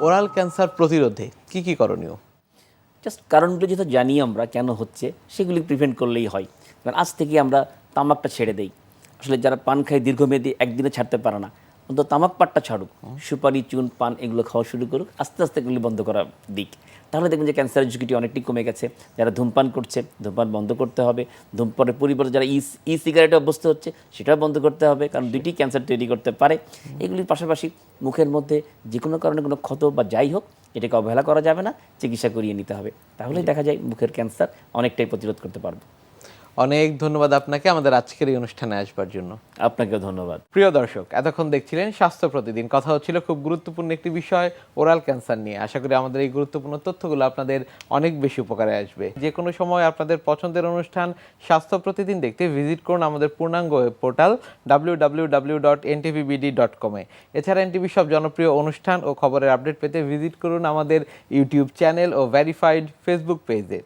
Oral cancer প্রতিরোধে কি কি করণীয়? জাস্ট কারণগুলো যেহেতু জানি আমরা কেন হচ্ছে, সেগুলি প্রিভেন্ট করলেই হয়। কারণ আজ থেকে আমরা তামাকটা ছেড়ে দেই। আসলে যারা পান খায় দীর্ঘমেয়াদী একদিনে ছাড়তে পারে না, অন্তত তামাক পাটটা ছাড়ুক, সুপারি, চুন, পান এগুলো খাওয়া শুরু করুক, আস্তে আস্তে এগুলি বন্ধ করা দিক। তাহলে দেখবেন যে ক্যান্সারের ঝুঁকিটি অনেকটাই কমে গেছে। যারা ধূমপান করছে, ধূমপান বন্ধ করতে হবে। ধূমপানের পরিবর্তে যারা ই সিগারেটে অভ্যস্ত হচ্ছে, সেটাও বন্ধ করতে হবে, কারণ দুইটি ক্যান্সার তৈরি করতে পারে। এগুলির পাশাপাশি মুখের মধ্যে যে কোনো কারণে কোনো ক্ষত বা যাই হোক, এটাকে অবহেলা করা যাবে না, চিকিৎসা করিয়ে নিতে হবে। তাহলেই দেখা যায় মুখের ক্যান্সার অনেকটাই প্রতিরোধ করতে পারবো। অনেক ধন্যবাদ আপনাকে আমাদের আজকের এই অনুষ্ঠানে আসবার জন্য। আপনাকেও ধন্যবাদ। প্রিয় দর্শক, এতক্ষণ দেখছিলেন স্বাস্থ্য প্রতিদিন। কথা হচ্ছিল খুব গুরুত্বপূর্ণ একটি বিষয়, ওরাল ক্যান্সার নিয়ে। আশা করি আমাদের এই গুরুত্বপূর্ণ তথ্যগুলো আপনাদের অনেক বেশি উপকারে আসবে। যে কোনো সময় আপনাদের পছন্দের অনুষ্ঠান স্বাস্থ্য প্রতিদিন দেখতে ভিজিট করুন আমাদের পূর্ণাঙ্গ ওয়েব পোর্টাল www.ntvbd.com এ। এছাড়া এনটিভি সব জনপ্রিয় অনুষ্ঠান ও খবরের আপডেট পেতে ভিজিট করুন আমাদের ইউটিউব চ্যানেল ও ভেরিফাইড ফেসবুক পেজে।